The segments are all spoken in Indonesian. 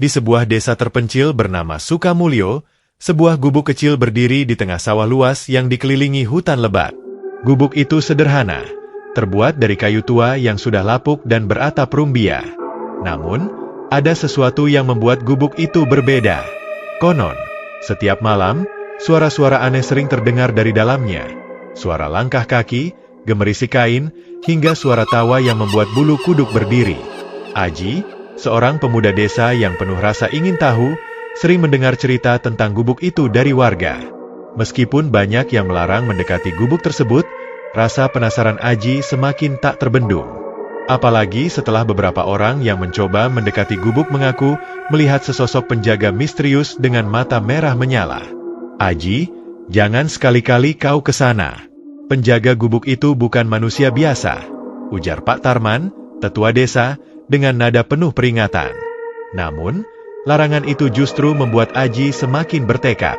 Di sebuah desa terpencil bernama Sukamulyo, sebuah gubuk kecil berdiri di tengah sawah luas yang dikelilingi hutan lebat. Gubuk itu sederhana, terbuat dari kayu tua yang sudah lapuk dan beratap rumbia. Namun, ada sesuatu yang membuat gubuk itu berbeda. Konon, setiap malam, suara-suara aneh sering terdengar dari dalamnya. Suara langkah kaki, gemerisik kain, hingga suara tawa yang membuat bulu kuduk berdiri. Aji, seorang pemuda desa yang penuh rasa ingin tahu, sering mendengar cerita tentang gubuk itu dari warga. Meskipun banyak yang melarang mendekati gubuk tersebut, rasa penasaran Aji semakin tak terbendung. Apalagi setelah beberapa orang yang mencoba mendekati gubuk mengaku melihat sesosok penjaga misterius dengan mata merah menyala. "Aji, jangan sekali-kali kau ke sana. Penjaga gubuk itu bukan manusia biasa," ujar Pak Tarman, tetua desa, dengan nada penuh peringatan. Namun, larangan itu justru membuat Aji semakin bertekad.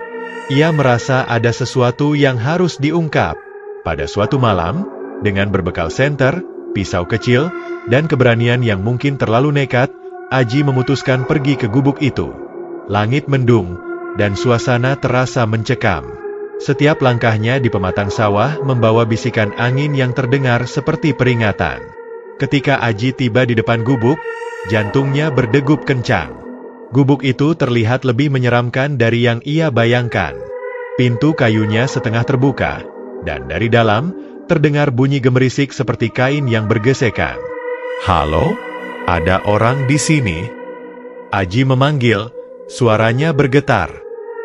Ia merasa ada sesuatu yang harus diungkap. Pada suatu malam, dengan berbekal senter, pisau kecil, dan keberanian yang mungkin terlalu nekat, Aji memutuskan pergi ke gubuk itu. Langit mendung, dan suasana terasa mencekam. Setiap langkahnya di pematang sawah membawa bisikan angin yang terdengar seperti peringatan. Ketika Aji tiba di depan gubuk, jantungnya berdegup kencang. Gubuk itu terlihat lebih menyeramkan dari yang ia bayangkan. Pintu kayunya setengah terbuka, dan dari dalam, terdengar bunyi gemerisik seperti kain yang bergesekan. "Halo? Ada orang di sini?" Aji memanggil, suaranya bergetar.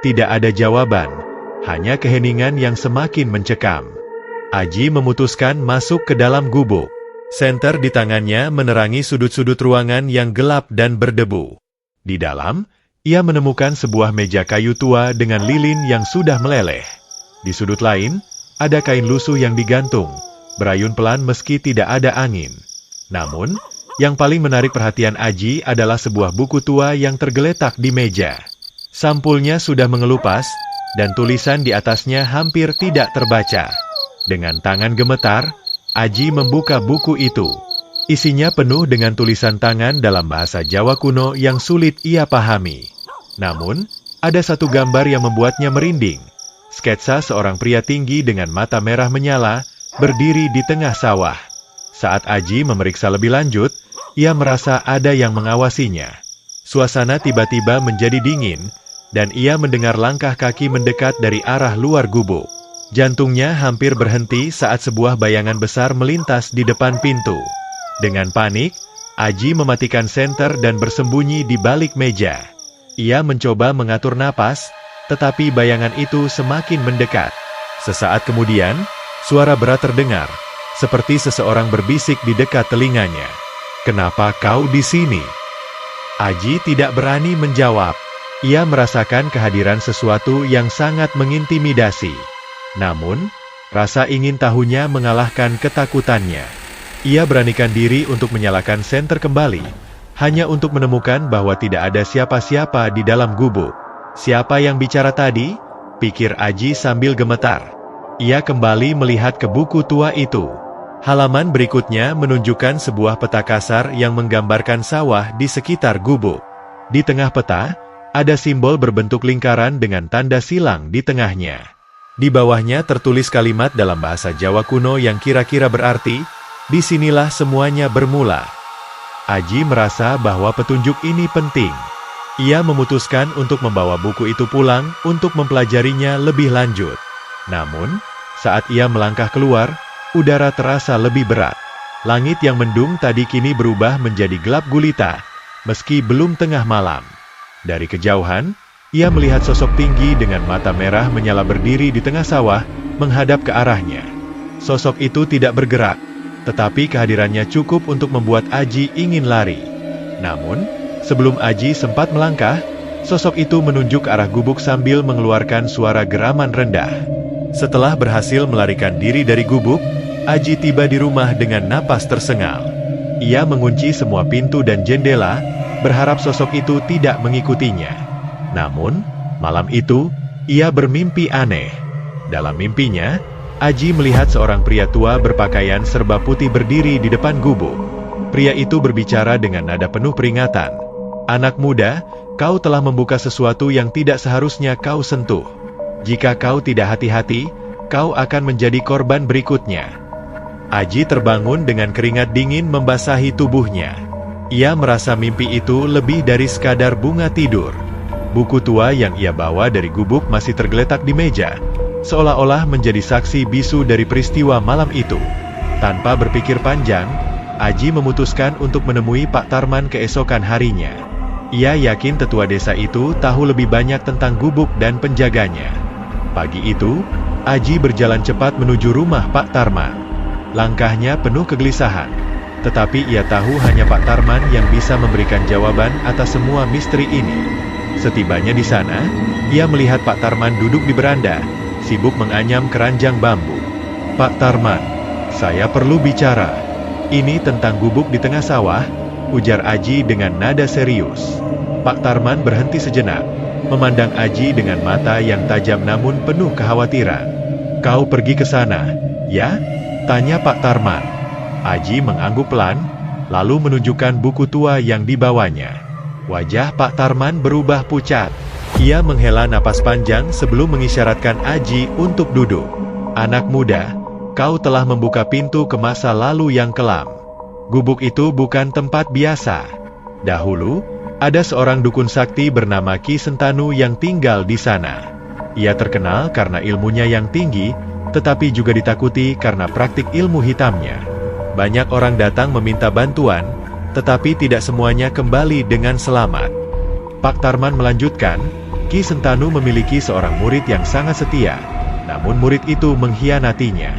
Tidak ada jawaban, hanya keheningan yang semakin mencekam. Aji memutuskan masuk ke dalam gubuk. Senter di tangannya menerangi sudut-sudut ruangan yang gelap dan berdebu. Di dalam, ia menemukan sebuah meja kayu tua dengan lilin yang sudah meleleh. Di sudut lain, ada kain lusuh yang digantung, berayun pelan meski tidak ada angin. Namun, yang paling menarik perhatian Aji adalah sebuah buku tua yang tergeletak di meja. Sampulnya sudah mengelupas, dan tulisan di atasnya hampir tidak terbaca. Dengan tangan gemetar, Aji membuka buku itu. Isinya penuh dengan tulisan tangan dalam bahasa Jawa kuno yang sulit ia pahami. Namun, ada satu gambar yang membuatnya merinding. Sketsa seorang pria tinggi dengan mata merah menyala, berdiri di tengah sawah. Saat Aji memeriksa lebih lanjut, ia merasa ada yang mengawasinya. Suasana tiba-tiba menjadi dingin, dan ia mendengar langkah kaki mendekat dari arah luar gubuk. Jantungnya hampir berhenti saat sebuah bayangan besar melintas di depan pintu. Dengan panik, Aji mematikan senter dan bersembunyi di balik meja. Ia mencoba mengatur napas, tetapi bayangan itu semakin mendekat. Sesaat kemudian, suara berat terdengar, seperti seseorang berbisik di dekat telinganya. "Kenapa kau di sini?" Aji tidak berani menjawab. Ia merasakan kehadiran sesuatu yang sangat mengintimidasi. Namun, rasa ingin tahunya mengalahkan ketakutannya. Ia beranikan diri untuk menyalakan senter kembali, hanya untuk menemukan bahwa tidak ada siapa-siapa di dalam gubuk. "Siapa yang bicara tadi?" pikir Aji sambil gemetar. Ia kembali melihat ke buku tua itu. Halaman berikutnya menunjukkan sebuah peta kasar yang menggambarkan sawah di sekitar gubuk. Di tengah peta, ada simbol berbentuk lingkaran dengan tanda silang di tengahnya. Di bawahnya tertulis kalimat dalam bahasa Jawa kuno yang kira-kira berarti, "Disinilah semuanya bermula." Aji merasa bahwa petunjuk ini penting. Ia memutuskan untuk membawa buku itu pulang untuk mempelajarinya lebih lanjut. Namun, saat ia melangkah keluar, udara terasa lebih berat. Langit yang mendung tadi kini berubah menjadi gelap gulita, meski belum tengah malam. Dari kejauhan, ia melihat sosok tinggi dengan mata merah menyala berdiri di tengah sawah, menghadap ke arahnya. Sosok itu tidak bergerak, tetapi kehadirannya cukup untuk membuat Aji ingin lari. Namun, sebelum Aji sempat melangkah, sosok itu menunjuk ke arah gubuk sambil mengeluarkan suara geraman rendah. Setelah berhasil melarikan diri dari gubuk, Aji tiba di rumah dengan napas tersengal. Ia mengunci semua pintu dan jendela, berharap sosok itu tidak mengikutinya. Namun, malam itu, ia bermimpi aneh. Dalam mimpinya, Aji melihat seorang pria tua berpakaian serba putih berdiri di depan gubuk. Pria itu berbicara dengan nada penuh peringatan. Anak muda, kau telah membuka sesuatu yang tidak seharusnya kau sentuh. Jika kau tidak hati-hati, kau akan menjadi korban berikutnya. Aji terbangun dengan keringat dingin membasahi tubuhnya. Ia merasa mimpi itu lebih dari sekadar bunga tidur. Buku tua yang ia bawa dari gubuk masih tergeletak di meja, seolah-olah menjadi saksi bisu dari peristiwa malam itu. Tanpa berpikir panjang, Aji memutuskan untuk menemui Pak Tarman keesokan harinya. Ia yakin tetua desa itu tahu lebih banyak tentang gubuk dan penjaganya. Pagi itu, Aji berjalan cepat menuju rumah Pak Tarman. Langkahnya penuh kegelisahan, tetapi ia tahu hanya Pak Tarman yang bisa memberikan jawaban atas semua misteri ini. Setibanya di sana, ia melihat Pak Tarman duduk di beranda, sibuk menganyam keranjang bambu. "Pak Tarman, saya perlu bicara. Ini tentang gubuk di tengah sawah," ujar Aji dengan nada serius. Pak Tarman berhenti sejenak, memandang Aji dengan mata yang tajam namun penuh kekhawatiran. "Kau pergi ke sana, ya?" tanya Pak Tarman. Aji mengangguk pelan, lalu menunjukkan buku tua yang dibawanya. Wajah Pak Tarman berubah pucat. Ia menghela napas panjang sebelum mengisyaratkan Aji untuk duduk. "Anak muda, kau telah membuka pintu ke masa lalu yang kelam. Gubuk itu bukan tempat biasa. Dahulu, ada seorang dukun sakti bernama Ki Sentanu yang tinggal di sana. Ia terkenal karena ilmunya yang tinggi, tetapi juga ditakuti karena praktik ilmu hitamnya. Banyak orang datang meminta bantuan, tetapi tidak semuanya kembali dengan selamat." Pak Tarman melanjutkan, Ki Sentanu memiliki seorang murid yang sangat setia, namun murid itu mengkhianatinya.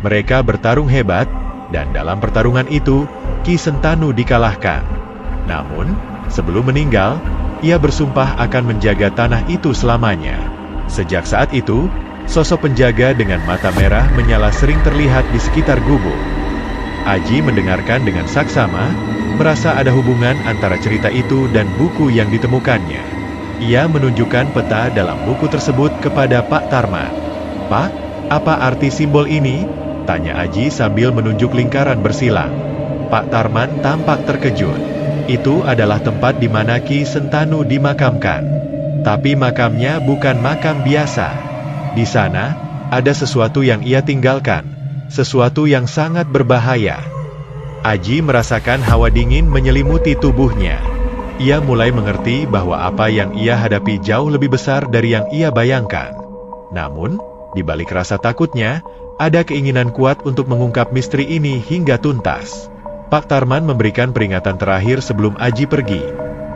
Mereka bertarung hebat, dan dalam pertarungan itu, Ki Sentanu dikalahkan. Namun, sebelum meninggal, ia bersumpah akan menjaga tanah itu selamanya. Sejak saat itu, sosok penjaga dengan mata merah menyala sering terlihat di sekitar gubuk. Aji mendengarkan dengan saksama, merasa ada hubungan antara cerita itu dan buku yang ditemukannya. Ia menunjukkan peta dalam buku tersebut kepada Pak Tarman. "Pak, apa arti simbol ini?" tanya Aji sambil menunjuk lingkaran bersilang. Pak Tarman tampak terkejut. Itu adalah tempat di mana Ki Sentanu dimakamkan. Tapi makamnya bukan makam biasa. Di sana, ada sesuatu yang ia tinggalkan, sesuatu yang sangat berbahaya. Aji merasakan hawa dingin menyelimuti tubuhnya. Ia mulai mengerti bahwa apa yang ia hadapi jauh lebih besar dari yang ia bayangkan. Namun, di balik rasa takutnya, ada keinginan kuat untuk mengungkap misteri ini hingga tuntas. Pak Tarman memberikan peringatan terakhir sebelum Aji pergi.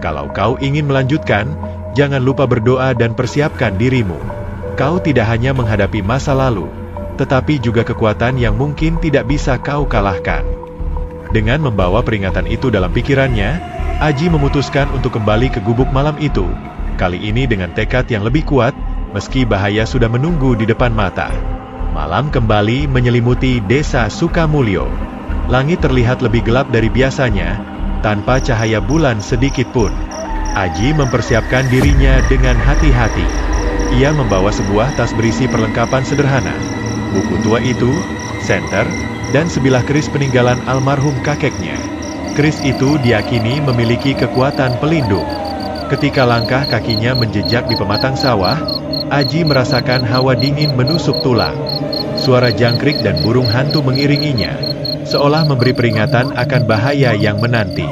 "Kalau kau ingin melanjutkan, jangan lupa berdoa dan persiapkan dirimu. Kau tidak hanya menghadapi masa lalu, tetapi juga kekuatan yang mungkin tidak bisa kau kalahkan." Dengan membawa peringatan itu dalam pikirannya, Aji memutuskan untuk kembali ke gubuk malam itu, kali ini dengan tekad yang lebih kuat, meski bahaya sudah menunggu di depan mata. Malam kembali menyelimuti desa Sukamulyo. Langit terlihat lebih gelap dari biasanya, tanpa cahaya bulan sedikit pun. Aji mempersiapkan dirinya dengan hati-hati. Ia membawa sebuah tas berisi perlengkapan sederhana, buku tua itu, senter, dan sebilah keris peninggalan almarhum kakeknya. Keris itu diyakini memiliki kekuatan pelindung. Ketika langkah kakinya menjejak di pematang sawah, Aji merasakan hawa dingin menusuk tulang. Suara jangkrik dan burung hantu mengiringinya, seolah memberi peringatan akan bahaya yang menanti.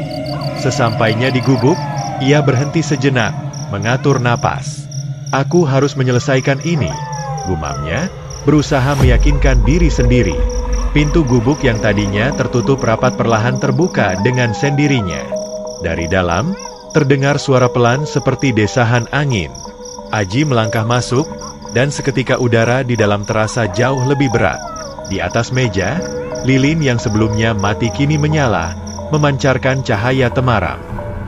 Sesampainya di gubuk, ia berhenti sejenak, mengatur napas. "Aku harus menyelesaikan ini," gumamnya, berusaha meyakinkan diri sendiri. Pintu gubuk yang tadinya tertutup rapat perlahan terbuka dengan sendirinya. Dari dalam, terdengar suara pelan seperti desahan angin. Aji melangkah masuk, dan seketika udara di dalam terasa jauh lebih berat. Di atas meja, lilin yang sebelumnya mati kini menyala, memancarkan cahaya temaram.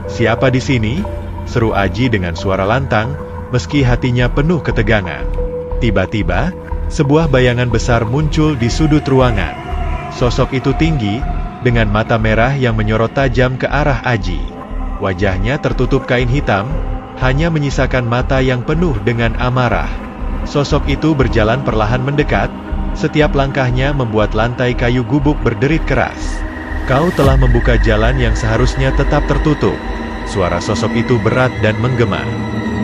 "Siapa di sini?" seru Aji dengan suara lantang, meski hatinya penuh ketegangan. Tiba-tiba, sebuah bayangan besar muncul di sudut ruangan. Sosok itu tinggi, dengan mata merah yang menyorot tajam ke arah Aji. Wajahnya tertutup kain hitam, hanya menyisakan mata yang penuh dengan amarah. Sosok itu berjalan perlahan mendekat, setiap langkahnya membuat lantai kayu gubuk berderit keras. "Kau telah membuka jalan yang seharusnya tetap tertutup. Suara sosok itu berat dan menggema.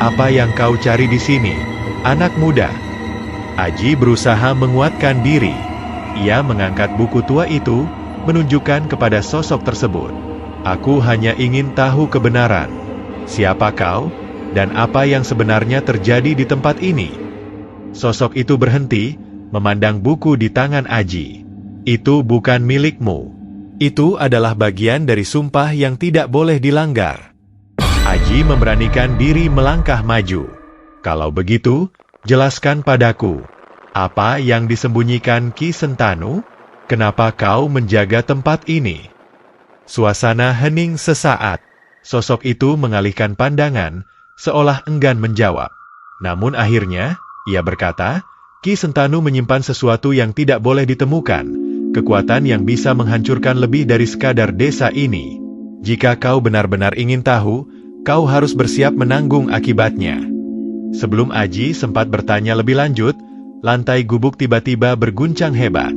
"Apa yang kau cari di sini, anak muda?" Aji berusaha menguatkan diri. Ia mengangkat buku tua itu, menunjukkan kepada sosok tersebut. "Aku hanya ingin tahu kebenaran. Siapa kau, dan apa yang sebenarnya terjadi di tempat ini?" Sosok itu berhenti, memandang buku di tangan Aji. "Itu bukan milikmu. Itu adalah bagian dari sumpah yang tidak boleh dilanggar." Aji memberanikan diri melangkah maju. "Kalau begitu, jelaskan padaku. Apa yang disembunyikan Ki Sentanu? Kenapa kau menjaga tempat ini?" Suasana hening sesaat. Sosok itu mengalihkan pandangan, seolah enggan menjawab. Namun akhirnya, ia berkata, "Ki Sentanu menyimpan sesuatu yang tidak boleh ditemukan. Kekuatan yang bisa menghancurkan lebih dari sekadar desa ini. Jika kau benar-benar ingin tahu, kau harus bersiap menanggung akibatnya." Sebelum Aji sempat bertanya lebih lanjut, lantai gubuk tiba-tiba berguncang hebat.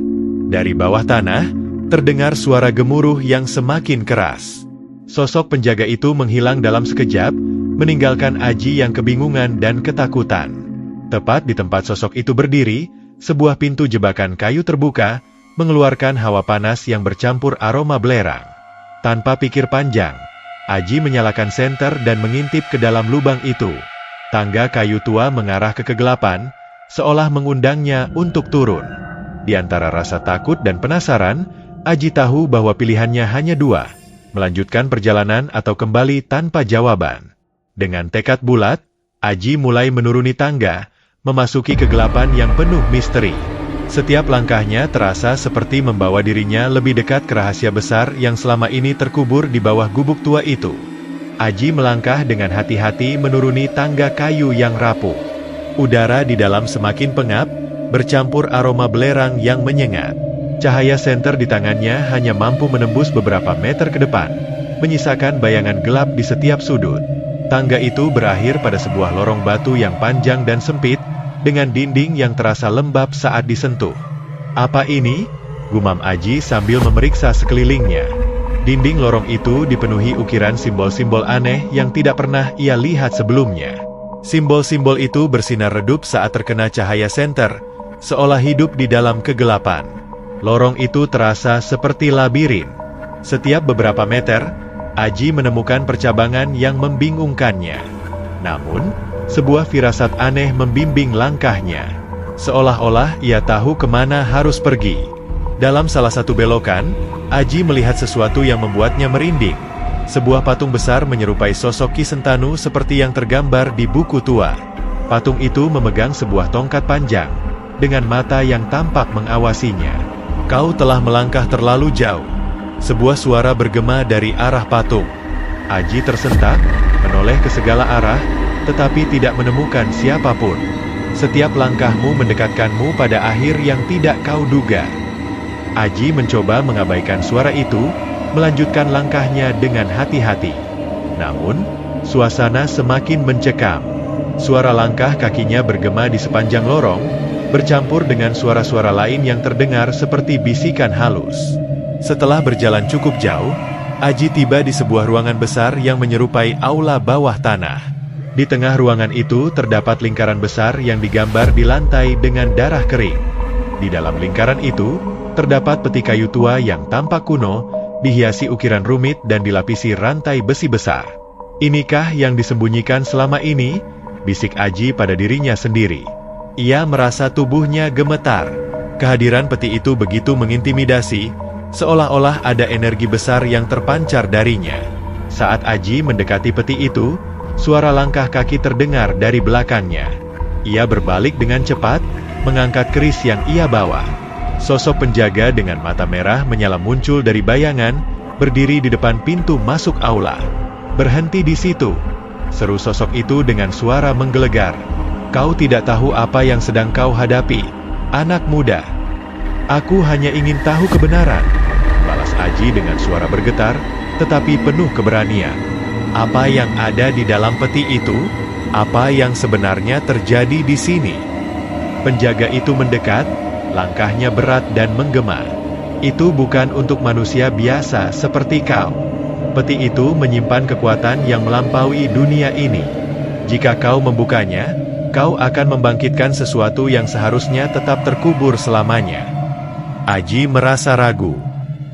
Dari bawah tanah, terdengar suara gemuruh yang semakin keras. Sosok penjaga itu menghilang dalam sekejap, meninggalkan Aji yang kebingungan dan ketakutan. Tepat di tempat sosok itu berdiri, sebuah pintu jebakan kayu terbuka, mengeluarkan hawa panas yang bercampur aroma belerang. Tanpa pikir panjang, Aji menyalakan senter dan mengintip ke dalam lubang itu. Tangga kayu tua mengarah ke kegelapan, seolah mengundangnya untuk turun. Di antara rasa takut dan penasaran, Aji tahu bahwa pilihannya hanya dua, melanjutkan perjalanan atau kembali tanpa jawaban. Dengan tekad bulat, Aji mulai menuruni tangga, memasuki kegelapan yang penuh misteri. Setiap langkahnya terasa seperti membawa dirinya lebih dekat ke rahasia besar yang selama ini terkubur di bawah gubuk tua itu. Aji melangkah dengan hati-hati menuruni tangga kayu yang rapuh. Udara di dalam semakin pengap, bercampur aroma belerang yang menyengat. Cahaya senter di tangannya hanya mampu menembus beberapa meter ke depan, menyisakan bayangan gelap di setiap sudut. Tangga itu berakhir pada sebuah lorong batu yang panjang dan sempit, dengan dinding yang terasa lembab saat disentuh. "Apa ini?" gumam Aji sambil memeriksa sekelilingnya. Dinding lorong itu dipenuhi ukiran simbol-simbol aneh yang tidak pernah ia lihat sebelumnya. Simbol-simbol itu bersinar redup saat terkena cahaya senter, seolah hidup di dalam kegelapan. Lorong itu terasa seperti labirin. Setiap beberapa meter, Aji menemukan percabangan yang membingungkannya. Namun, sebuah firasat aneh membimbing langkahnya. Seolah-olah ia tahu kemana harus pergi. Dalam salah satu belokan, Aji melihat sesuatu yang membuatnya merinding. Sebuah patung besar menyerupai sosok Ki Sentanu seperti yang tergambar di buku tua. Patung itu memegang sebuah tongkat panjang, dengan mata yang tampak mengawasinya. "Kau telah melangkah terlalu jauh." Sebuah suara bergema dari arah patung. Aji tersentak, menoleh ke segala arah, tetapi tidak menemukan siapapun. "Setiap langkahmu mendekatkanmu pada akhir yang tidak kau duga." Aji mencoba mengabaikan suara itu, melanjutkan langkahnya dengan hati-hati. Namun, suasana semakin mencekam. Suara langkah kakinya bergema di sepanjang lorong, bercampur dengan suara-suara lain yang terdengar seperti bisikan halus. Setelah berjalan cukup jauh, Aji tiba di sebuah ruangan besar yang menyerupai aula bawah tanah. Di tengah ruangan itu terdapat lingkaran besar yang digambar di lantai dengan darah kering. Di dalam lingkaran itu, terdapat peti kayu tua yang tampak kuno, dihiasi ukiran rumit dan dilapisi rantai besi besar. "Inikah yang disembunyikan selama ini?" bisik Aji pada dirinya sendiri. Ia merasa tubuhnya gemetar. Kehadiran peti itu begitu mengintimidasi, seolah-olah ada energi besar yang terpancar darinya. Saat Aji mendekati peti itu, suara langkah kaki terdengar dari belakangnya. Ia berbalik dengan cepat, mengangkat keris yang ia bawa. Sosok penjaga dengan mata merah menyala muncul dari bayangan, berdiri di depan pintu masuk aula. "Berhenti di situ," seru sosok itu dengan suara menggelegar. "Kau tidak tahu apa yang sedang kau hadapi, anak muda." "Aku hanya ingin tahu kebenaran," balas Aji dengan suara bergetar, tetapi penuh keberanian. "Apa yang ada di dalam peti itu? Apa yang sebenarnya terjadi di sini?" Penjaga itu mendekat, langkahnya berat dan menggema. "Itu bukan untuk manusia biasa seperti kau." Peti itu menyimpan kekuatan yang melampaui dunia ini. Jika kau membukanya, kau akan membangkitkan sesuatu yang seharusnya tetap terkubur selamanya. Aji merasa ragu.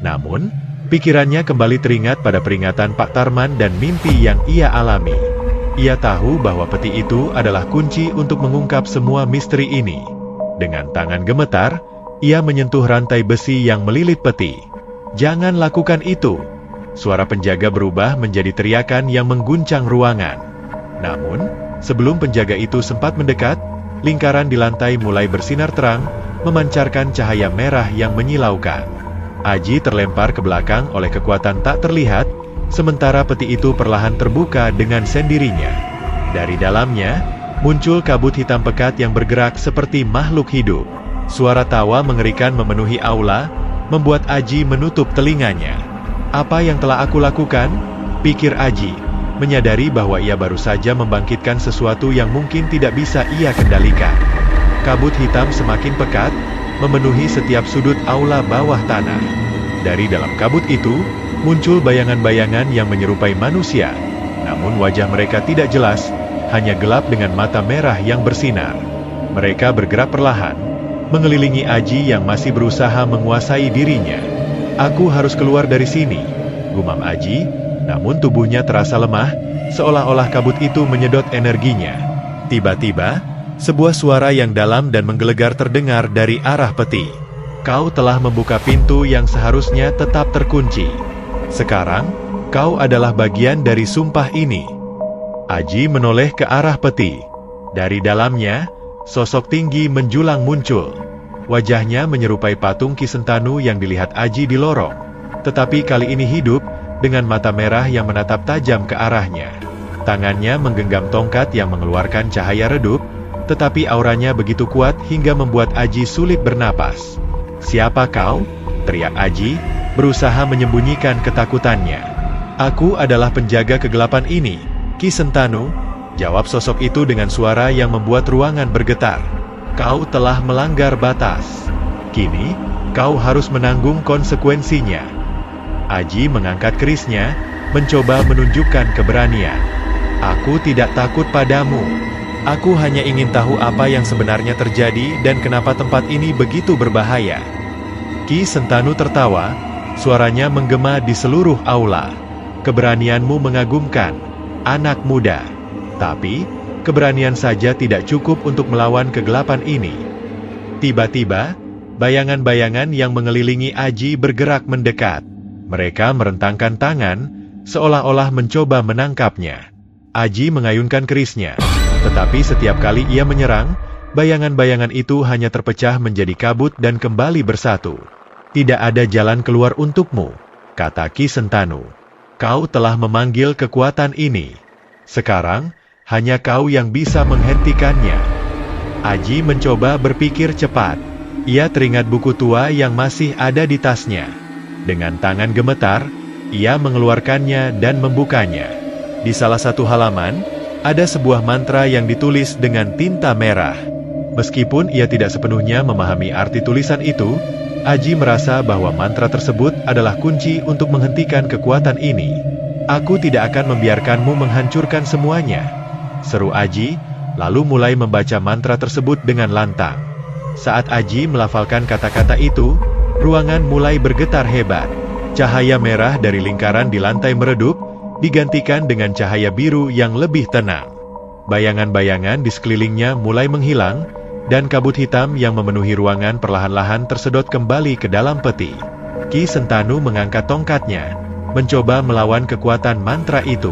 Namun, pikirannya kembali teringat pada peringatan Pak Tarman dan mimpi yang ia alami. Ia tahu bahwa peti itu adalah kunci untuk mengungkap semua misteri ini. Dengan tangan gemetar, ia menyentuh rantai besi yang melilit peti. "Jangan lakukan itu!" Suara penjaga berubah menjadi teriakan yang mengguncang ruangan. Namun, sebelum penjaga itu sempat mendekat, lingkaran di lantai mulai bersinar terang, memancarkan cahaya merah yang menyilaukan. Aji terlempar ke belakang oleh kekuatan tak terlihat, sementara peti itu perlahan terbuka dengan sendirinya. Dari dalamnya, muncul kabut hitam pekat yang bergerak seperti makhluk hidup. Suara tawa mengerikan memenuhi aula, membuat Aji menutup telinganya. "Apa yang telah aku lakukan?" pikir Aji, menyadari bahwa ia baru saja membangkitkan sesuatu yang mungkin tidak bisa ia kendalikan. Kabut hitam semakin pekat, memenuhi setiap sudut aula bawah tanah. Dari dalam kabut itu, muncul bayangan-bayangan yang menyerupai manusia, namun wajah mereka tidak jelas, hanya gelap dengan mata merah yang bersinar. Mereka bergerak perlahan, mengelilingi Aji yang masih berusaha menguasai dirinya. "Aku harus keluar dari sini," gumam Aji, namun tubuhnya terasa lemah, seolah-olah kabut itu menyedot energinya. Tiba-tiba, sebuah suara yang dalam dan menggelegar terdengar dari arah peti. "Kau telah membuka pintu yang seharusnya tetap terkunci. Sekarang, kau adalah bagian dari sumpah ini." Aji menoleh ke arah peti. Dari dalamnya, sosok tinggi menjulang muncul. Wajahnya menyerupai patung Ki Sentanu yang dilihat Aji di lorong. Tetapi kali ini hidup, dengan mata merah yang menatap tajam ke arahnya. Tangannya menggenggam tongkat yang mengeluarkan cahaya redup, tetapi auranya begitu kuat hingga membuat Aji sulit bernapas. "Siapa kau?" teriak Aji, berusaha menyembunyikan ketakutannya. "Aku adalah penjaga kegelapan ini, Ki Sentanu," jawab sosok itu dengan suara yang membuat ruangan bergetar. "Kau telah melanggar batas. Kini, kau harus menanggung konsekuensinya." Aji mengangkat kerisnya, mencoba menunjukkan keberanian. "Aku tidak takut padamu. Aku hanya ingin tahu apa yang sebenarnya terjadi dan kenapa tempat ini begitu berbahaya." Ki Sentanu tertawa, suaranya menggema di seluruh aula. "Keberanianmu mengagumkan, anak muda. Tapi, keberanian saja tidak cukup untuk melawan kegelapan ini." Tiba-tiba, bayangan-bayangan yang mengelilingi Aji bergerak mendekat. Mereka merentangkan tangan, seolah-olah mencoba menangkapnya. Aji mengayunkan kerisnya, tetapi setiap kali ia menyerang, bayangan-bayangan itu hanya terpecah menjadi kabut dan kembali bersatu. "Tidak ada jalan keluar untukmu," kata Ki Sentanu. "Kau telah memanggil kekuatan ini. Sekarang, hanya kau yang bisa menghentikannya." Aji mencoba berpikir cepat. Ia teringat buku tua yang masih ada di tasnya. Dengan tangan gemetar, ia mengeluarkannya dan membukanya. Di salah satu halaman, ada sebuah mantra yang ditulis dengan tinta merah. Meskipun ia tidak sepenuhnya memahami arti tulisan itu, Aji merasa bahwa mantra tersebut adalah kunci untuk menghentikan kekuatan ini. "Aku tidak akan membiarkanmu menghancurkan semuanya," seru Aji, lalu mulai membaca mantra tersebut dengan lantang. Saat Aji melafalkan kata-kata itu, ruangan mulai bergetar hebat. Cahaya merah dari lingkaran di lantai meredup, digantikan dengan cahaya biru yang lebih tenang. Bayangan-bayangan di sekelilingnya mulai menghilang, dan kabut hitam yang memenuhi ruangan perlahan-lahan tersedot kembali ke dalam peti. Ki Sentanu mengangkat tongkatnya, mencoba melawan kekuatan mantra itu.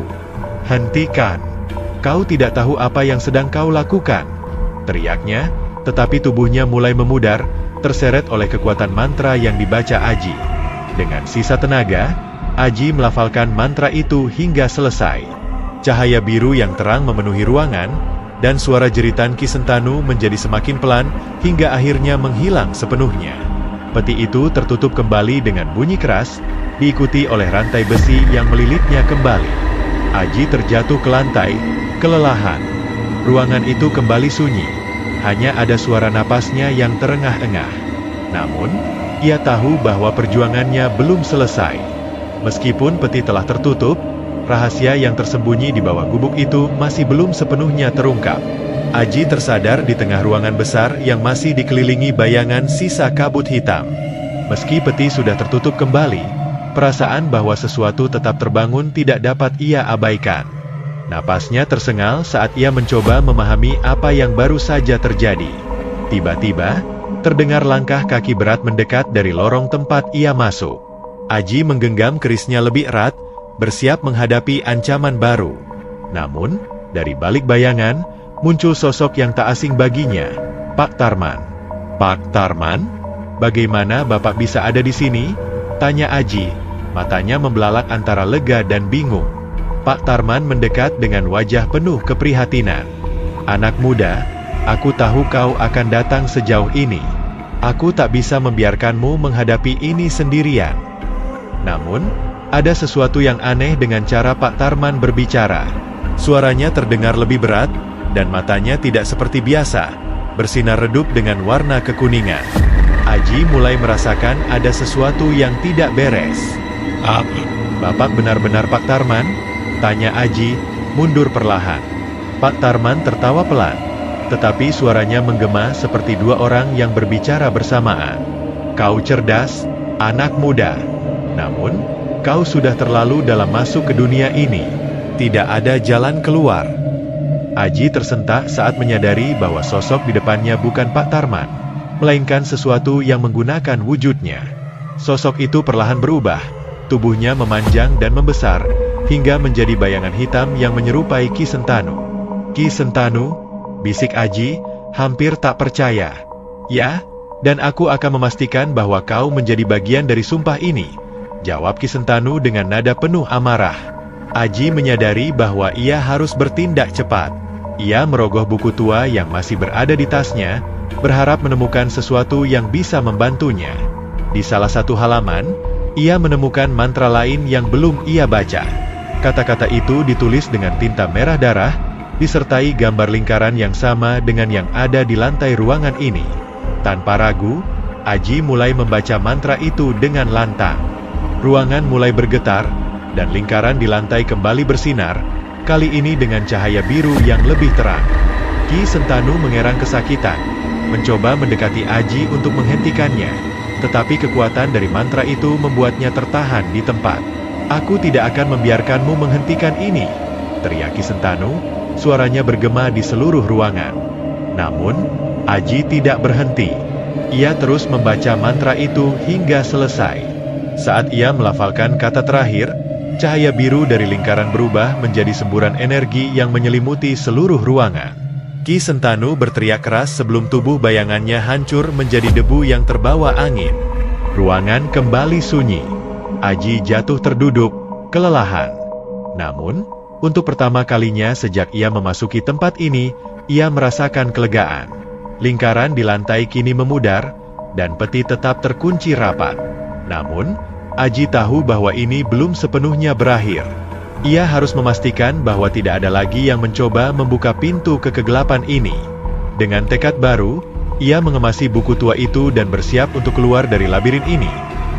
"Hentikan! Kau tidak tahu apa yang sedang kau lakukan," teriaknya, tetapi tubuhnya mulai memudar, terseret oleh kekuatan mantra yang dibaca Aji. Dengan sisa tenaga, Aji melafalkan mantra itu hingga selesai. Cahaya biru yang terang memenuhi ruangan, dan suara jeritan Ki Sentanu menjadi semakin pelan hingga akhirnya menghilang sepenuhnya. Peti itu tertutup kembali dengan bunyi keras, diikuti oleh rantai besi yang melilitnya kembali. Aji terjatuh ke lantai, kelelahan. Ruangan itu kembali sunyi, hanya ada suara napasnya yang terengah-engah. Namun, ia tahu bahwa perjuangannya belum selesai. Meskipun peti telah tertutup, rahasia yang tersembunyi di bawah gubuk itu masih belum sepenuhnya terungkap. Aji tersadar di tengah ruangan besar yang masih dikelilingi bayangan sisa kabut hitam. Meski peti sudah tertutup kembali, perasaan bahwa sesuatu tetap terbangun tidak dapat ia abaikan. Napasnya tersengal saat ia mencoba memahami apa yang baru saja terjadi. Tiba-tiba, terdengar langkah kaki berat mendekat dari lorong tempat ia masuk. Aji menggenggam kerisnya lebih erat, bersiap menghadapi ancaman baru. Namun, dari balik bayangan, muncul sosok yang tak asing baginya, Pak Tarman. Pak Tarman? Bagaimana Bapak bisa ada di sini? Tanya Aji, matanya membelalak antara lega dan bingung. Pak Tarman mendekat dengan wajah penuh keprihatinan. Anak muda, aku tahu kau akan datang sejauh ini. Aku tak bisa membiarkanmu menghadapi ini sendirian. Namun, ada sesuatu yang aneh dengan cara Pak Tarman berbicara. Suaranya terdengar lebih berat, dan matanya tidak seperti biasa, bersinar redup dengan warna kekuningan. Aji mulai merasakan ada sesuatu yang tidak beres. Apa? Bapak benar-benar Pak Tarman? Tanya Aji, mundur perlahan. Pak Tarman tertawa pelan, tetapi suaranya menggema seperti dua orang yang berbicara bersamaan. Kau cerdas, anak muda. Namun, kau sudah terlalu dalam masuk ke dunia ini. Tidak ada jalan keluar. Aji tersentak saat menyadari bahwa sosok di depannya bukan Pak Tarman, melainkan sesuatu yang menggunakan wujudnya. Sosok itu perlahan berubah, tubuhnya memanjang dan membesar, hingga menjadi bayangan hitam yang menyerupai Ki Sentanu. Ki Sentanu? Bisik Aji, hampir tak percaya. Ya, dan aku akan memastikan bahwa kau menjadi bagian dari sumpah ini, jawab Ki Sentanu dengan nada penuh amarah. Aji menyadari bahwa ia harus bertindak cepat. Ia merogoh buku tua yang masih berada di tasnya, berharap menemukan sesuatu yang bisa membantunya. Di salah satu halaman, ia menemukan mantra lain yang belum ia baca. Kata-kata itu ditulis dengan tinta merah darah, disertai gambar lingkaran yang sama dengan yang ada di lantai ruangan ini. Tanpa ragu, Aji mulai membaca mantra itu dengan lantang. Ruangan mulai bergetar, dan lingkaran di lantai kembali bersinar, kali ini dengan cahaya biru yang lebih terang. Ki Sentanu mengerang kesakitan, mencoba mendekati Aji untuk menghentikannya, tetapi kekuatan dari mantra itu membuatnya tertahan di tempat. Aku tidak akan membiarkanmu menghentikan ini, teriak Ki Sentanu, suaranya bergema di seluruh ruangan. Namun, Aji tidak berhenti. Ia terus membaca mantra itu hingga selesai. Saat ia melafalkan kata terakhir, cahaya biru dari lingkaran berubah menjadi semburan energi yang menyelimuti seluruh ruangan. Ki Sentanu berteriak keras sebelum tubuh bayangannya hancur menjadi debu yang terbawa angin. Ruangan kembali sunyi. Aji jatuh terduduk, kelelahan. Namun, untuk pertama kalinya sejak ia memasuki tempat ini, ia merasakan kelegaan. Lingkaran di lantai kini memudar, dan peti tetap terkunci rapat. Namun, Aji tahu bahwa ini belum sepenuhnya berakhir. Ia harus memastikan bahwa tidak ada lagi yang mencoba membuka pintu ke kegelapan ini. Dengan tekad baru, ia mengemasi buku tua itu dan bersiap untuk keluar dari labirin ini,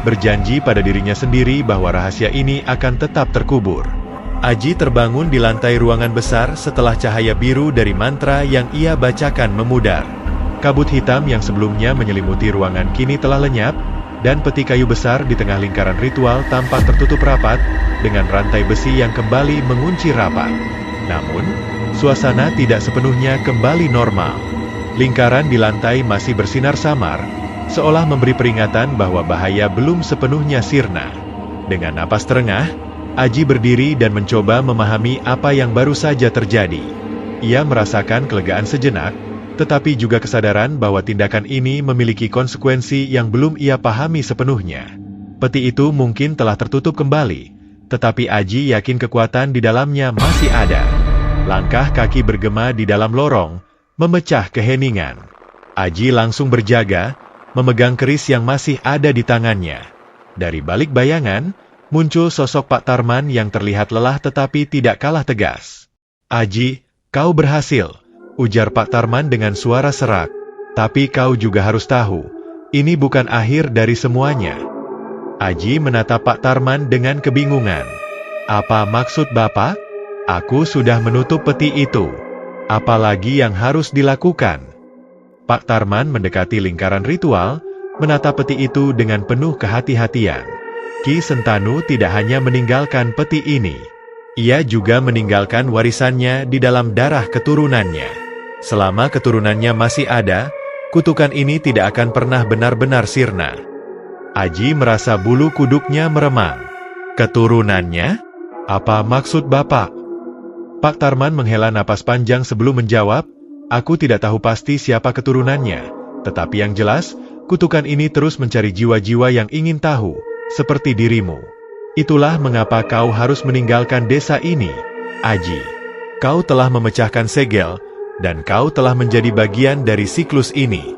berjanji pada dirinya sendiri bahwa rahasia ini akan tetap terkubur. Aji terbangun di lantai ruangan besar setelah cahaya biru dari mantra yang ia bacakan memudar. Kabut hitam yang sebelumnya menyelimuti ruangan kini telah lenyap, dan peti kayu besar di tengah lingkaran ritual tampak tertutup rapat, dengan rantai besi yang kembali mengunci rapat. Namun, suasana tidak sepenuhnya kembali normal. Lingkaran di lantai masih bersinar samar, seolah memberi peringatan bahwa bahaya belum sepenuhnya sirna. Dengan napas terengah, Aji berdiri dan mencoba memahami apa yang baru saja terjadi. Ia merasakan kelegaan sejenak, tetapi juga kesadaran bahwa tindakan ini memiliki konsekuensi yang belum ia pahami sepenuhnya. Peti itu mungkin telah tertutup kembali, tetapi Aji yakin kekuatan di dalamnya masih ada. Langkah kaki bergema di dalam lorong, memecah keheningan. Aji langsung berjaga, memegang keris yang masih ada di tangannya. Dari balik bayangan, muncul sosok Pak Tarman yang terlihat lelah tetapi tidak kalah tegas. Aji, kau berhasil, ujar Pak Tarman dengan suara serak. Tapi kau juga harus tahu, ini bukan akhir dari semuanya. Aji menatap Pak Tarman dengan kebingungan. Apa maksud Bapak? Aku sudah menutup peti itu. Apalagi yang harus dilakukan? Pak Tarman mendekati lingkaran ritual, menatap peti itu dengan penuh kehati-hatian. Ki Sentanu tidak hanya meninggalkan peti ini. Ia juga meninggalkan warisannya di dalam darah keturunannya. Selama keturunannya masih ada, kutukan ini tidak akan pernah benar-benar sirna. Aji merasa bulu kuduknya meremang. Keturunannya? Apa maksud Bapak? Pak Tarman menghela napas panjang sebelum menjawab, aku tidak tahu pasti siapa keturunannya, tetapi yang jelas, kutukan ini terus mencari jiwa-jiwa yang ingin tahu, seperti dirimu. Itulah mengapa kau harus meninggalkan desa ini, Aji. Kau telah memecahkan segel, dan kau telah menjadi bagian dari siklus ini.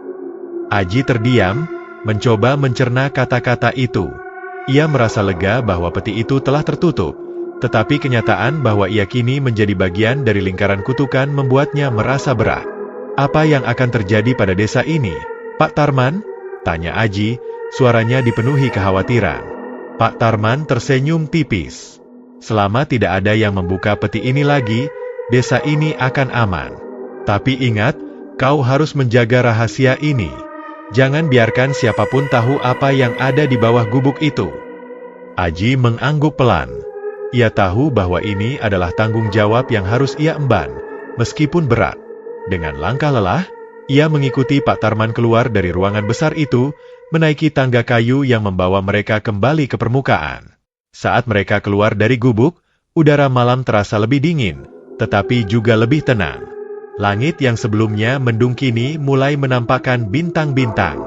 Aji terdiam, mencoba mencerna kata-kata itu. Ia merasa lega bahwa peti itu telah tertutup, tetapi kenyataan bahwa ia kini menjadi bagian dari lingkaran kutukan membuatnya merasa berat. Apa yang akan terjadi pada desa ini, Pak Tarman? Tanya Aji, suaranya dipenuhi kekhawatiran. Pak Tarman tersenyum tipis. Selama tidak ada yang membuka peti ini lagi, desa ini akan aman. Tapi ingat, kau harus menjaga rahasia ini. Jangan biarkan siapapun tahu apa yang ada di bawah gubuk itu. Aji mengangguk pelan. Ia tahu bahwa ini adalah tanggung jawab yang harus ia emban, meskipun berat. Dengan langkah lelah, ia mengikuti Pak Tarman keluar dari ruangan besar itu, menaiki tangga kayu yang membawa mereka kembali ke permukaan. Saat mereka keluar dari gubuk, udara malam terasa lebih dingin, tetapi juga lebih tenang. Langit yang sebelumnya mendung kini mulai menampakkan bintang-bintang.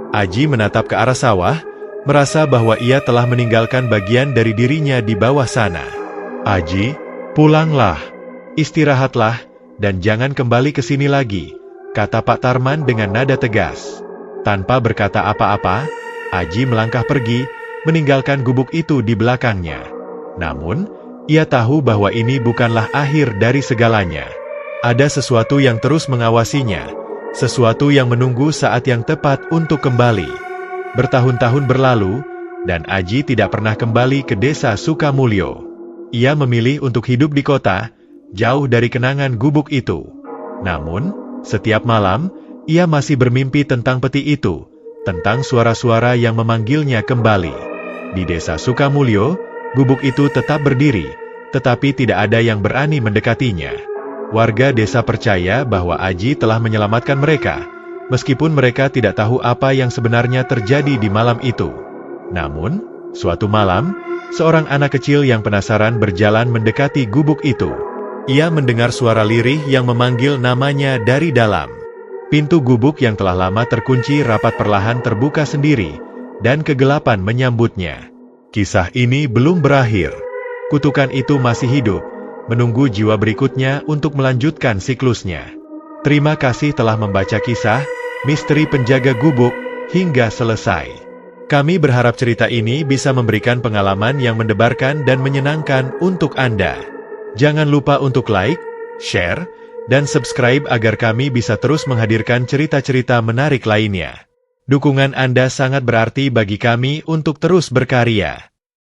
Aji menatap ke arah sawah, merasa bahwa ia telah meninggalkan bagian dari dirinya di bawah sana. Aji, pulanglah, istirahatlah, dan jangan kembali ke sini lagi, kata Pak Tarman dengan nada tegas. Tanpa berkata apa-apa, Aji melangkah pergi, meninggalkan gubuk itu di belakangnya. Namun, ia tahu bahwa ini bukanlah akhir dari segalanya. Ada sesuatu yang terus mengawasinya, sesuatu yang menunggu saat yang tepat untuk kembali. Bertahun-tahun berlalu, dan Aji tidak pernah kembali ke desa Sukamulyo. Ia memilih untuk hidup di kota, jauh dari kenangan gubuk itu. Namun, setiap malam, ia masih bermimpi tentang peti itu, tentang suara-suara yang memanggilnya kembali. Di desa Sukamulyo, gubuk itu tetap berdiri, tetapi tidak ada yang berani mendekatinya. Warga desa percaya bahwa Aji telah menyelamatkan mereka, meskipun mereka tidak tahu apa yang sebenarnya terjadi di malam itu. Namun, suatu malam, seorang anak kecil yang penasaran berjalan mendekati gubuk itu. Ia mendengar suara lirih yang memanggil namanya dari dalam. Pintu gubuk yang telah lama terkunci rapat perlahan terbuka sendiri, dan kegelapan menyambutnya. Kisah ini belum berakhir. Kutukan itu masih hidup, menunggu jiwa berikutnya untuk melanjutkan siklusnya. Terima kasih telah membaca kisah Misteri Penjaga Gubuk hingga selesai. Kami berharap cerita ini bisa memberikan pengalaman yang mendebarkan dan menyenangkan untuk Anda. Jangan lupa untuk like, share, dan subscribe agar kami bisa terus menghadirkan cerita-cerita menarik lainnya. Dukungan Anda sangat berarti bagi kami untuk terus berkarya.